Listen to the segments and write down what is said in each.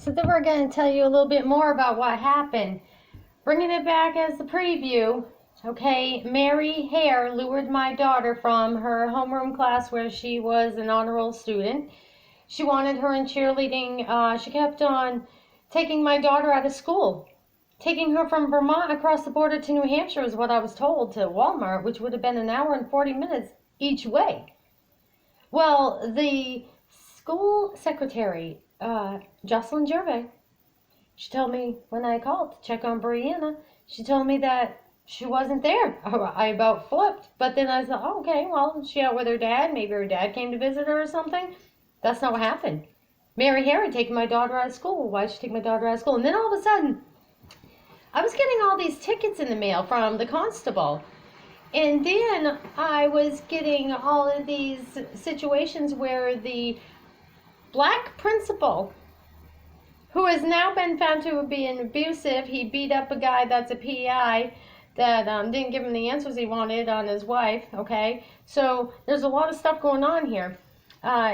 So then we're going to tell you a little bit more about what happened. Bringing it back as the preview, okay, Mary Hare lured my daughter from her homeroom class where she was an honor roll student. She wanted her in cheerleading. She kept on taking my daughter out of school. Taking her from Vermont across the border to New Hampshire is what I was told, to Walmart, which would have been an hour and 40 minutes each way. Well, the school secretary, Jocelyn Gervais, she told me when I called to check on Brianna, she told me that she wasn't there. I about flipped. But then I thought, oh, okay, well, she out with her dad. Maybe her dad came to visit her or something. That's not what happened. Mary Hare had taken my daughter out of school. Why did she take my daughter out of school? And then all of a sudden, I was getting all these tickets in the mail from the constable. And then I was getting all of these situations where the black principal, who has now been found to be abusive, he beat up a guy that's a PI that didn't give him the answers he wanted on his wife, okay? So there's a lot of stuff going on here.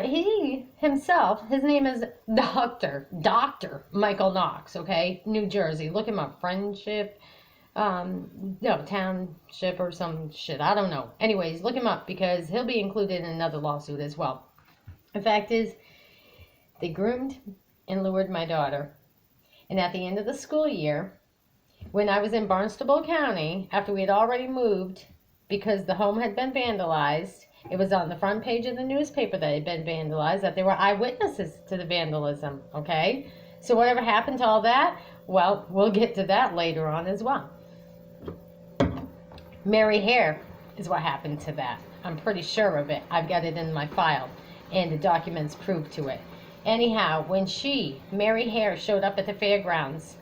He himself, his name is Dr. Michael Knox, okay? New Jersey. Look him up. Friendship, no, Township or some shit. I don't know. Anyways, look him up because he'll be included in another lawsuit as well. The fact is, they groomed and lured my daughter. And at the end of the school year, when I was in Barnstable County, after we had already moved, because the home had been vandalized, it was on the front page of the newspaper that it had been vandalized, that there were eyewitnesses to the vandalism, okay? So whatever happened to all that, well, we'll get to that later on as well. Mary Hare is what happened to that. I'm pretty sure of it. I've got it in my file, and the documents prove to it. Anyhow, when Mary Hare, showed up at the fairgrounds,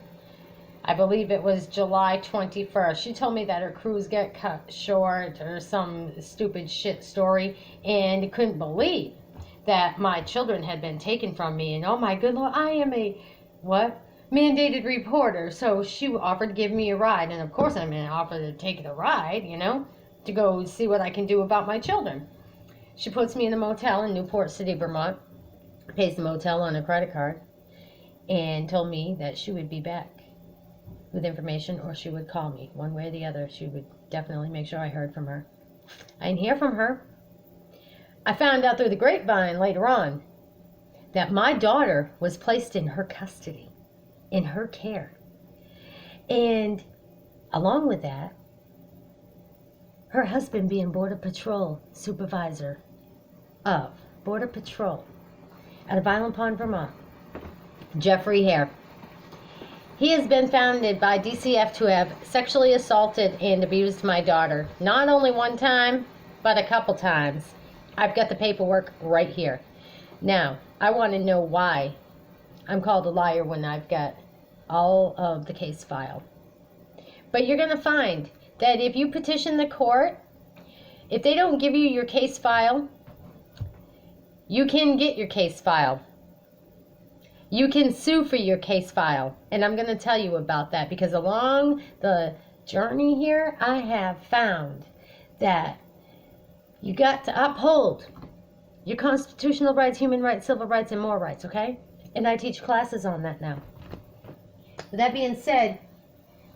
I believe it was July 21st, she told me that her cruise got cut short or some stupid shit story, and couldn't believe that my children had been taken from me. And oh my good Lord, I am a, mandated reporter. So she offered to give me a ride. And of course I'm going to offer to take the ride, to go see what I can do about my children. She puts me in a motel in Newport City, Vermont, pays the motel on a credit card, and told me that she would be back with information, or she would call me. One way or the other, she would definitely make sure I heard from her. I didn't hear from her. I found out through the grapevine later on that my daughter was placed in her custody, in her care. And along with that, her husband being Border Patrol supervisor of Border Patrol out of Island Pond, Vermont, Jeffrey Hare. He has been found by DCF to have sexually assaulted and abused my daughter. Not only one time, but a couple times. I've got the paperwork right here. Now, I want to know why I'm called a liar when I've got all of the case file. But you're going to find that if you petition the court, if they don't give you your case file, you can get your case file. You can sue for your case file, and I'm going to tell you about that because along the journey here, I have found that you got to uphold your constitutional rights, human rights, civil rights, and more rights, okay? And I teach classes on that now. With that being said,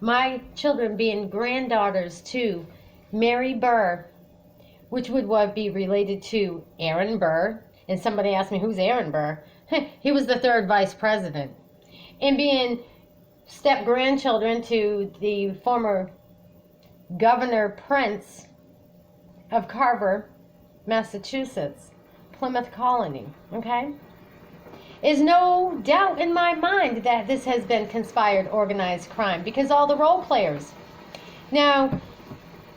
my children being granddaughters to Mary Burr, which would be related to Aaron Burr, and somebody asked me, who's Aaron Burr? He was the third vice president. And being step-grandchildren to the former Governor Prince of Carver, Massachusetts, Plymouth Colony, okay? Is no doubt in my mind that this has been conspired organized crime because all the role players. Now,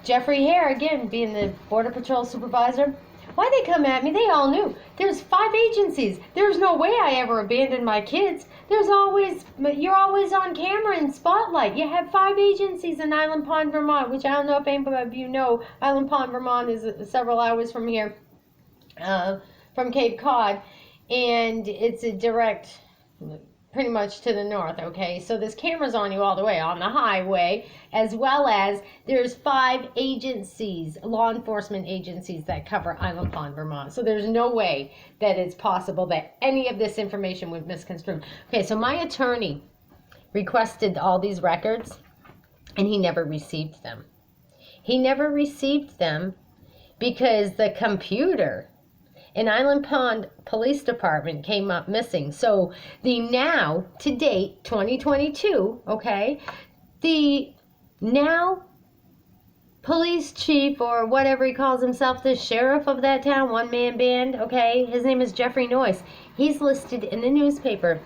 Jeffrey Hare, again, being the Border Patrol supervisor, why they come at me, they all knew. There's 5 agencies. There's no way I ever abandoned my kids. You're always on camera and spotlight. You have 5 agencies in Island Pond, Vermont, which I don't know if anybody of you know. Island Pond, Vermont is several hours from here, from Cape Cod. And it's a direct pretty much to the north, okay? So there's cameras on you all the way on the highway, as well as there's 5 agencies, law enforcement agencies that cover Island Pond, Vermont. So there's no way that it's possible that any of this information would misconstrue. Okay, so my attorney requested all these records, and he never received them. He never received them because the computer in Island Pond Police Department came up missing. So the now, to date, 2022, okay, the now police chief, or whatever he calls himself, the sheriff of that town, one-man band, okay, his name is Jeffrey Noyce. He's listed in the newspaper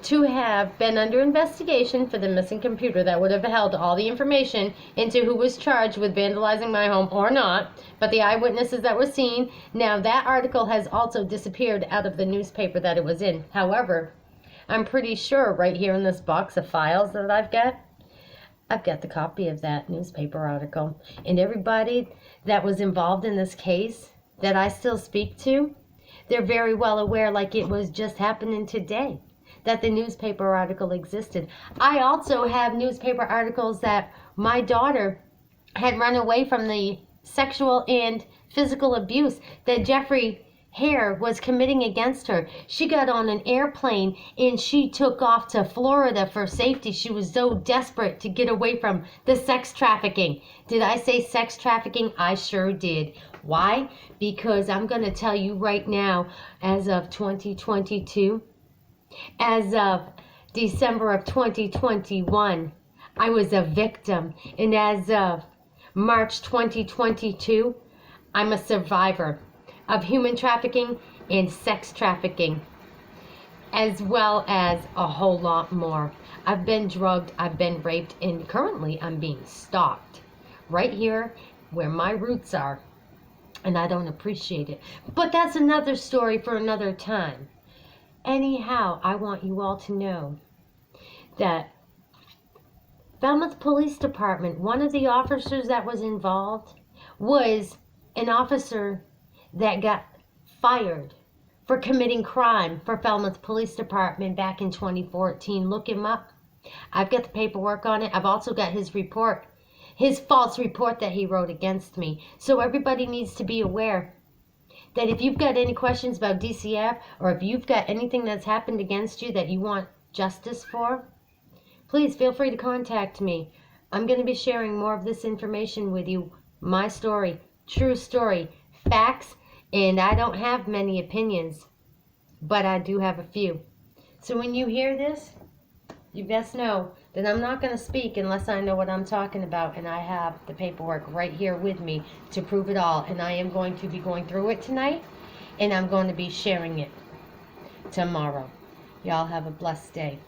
to have been under investigation for the missing computer that would have held all the information into who was charged with vandalizing my home or not, but the eyewitnesses that were seen. Now, that article has also disappeared out of the newspaper that it was in. However, I'm pretty sure right here in this box of files that I've got the copy of that newspaper article. And everybody that was involved in this case that I still speak to, they're very well aware, like it was just happening today, that the newspaper article existed. I also have newspaper articles that my daughter had run away from the sexual and physical abuse that Jeffrey Hare was committing against her. She got on an airplane and she took off to Florida for safety. She was so desperate to get away from the sex trafficking. Did I say sex trafficking? I sure did. Why? Because I'm going to tell you right now, as of 2022, as of December of 2021, I was a victim. And as of March 2022, I'm a survivor of human trafficking and sex trafficking, as well as a whole lot more. I've been drugged, I've been raped, and currently I'm being stalked right here where my roots are. And I don't appreciate it. But that's another story for another time. Anyhow, I want you all to know that Falmouth Police Department, one of the officers that was involved was an officer that got fired for committing crime for Falmouth Police Department back in 2014. Look him up. I've got the paperwork on it. I've also got his report, his false report that he wrote against me. So everybody needs to be aware that if you've got any questions about DCF, or if you've got anything that's happened against you that you want justice for, please feel free to contact me. I'm going to be sharing more of this information with you. My story, true story, facts, and I don't have many opinions, but I do have a few. So when you hear this, you best know that I'm not going to speak unless I know what I'm talking about, and I have the paperwork right here with me to prove it all. And I am going to be going through it tonight, and I'm going to be sharing it tomorrow. Y'all have a blessed day.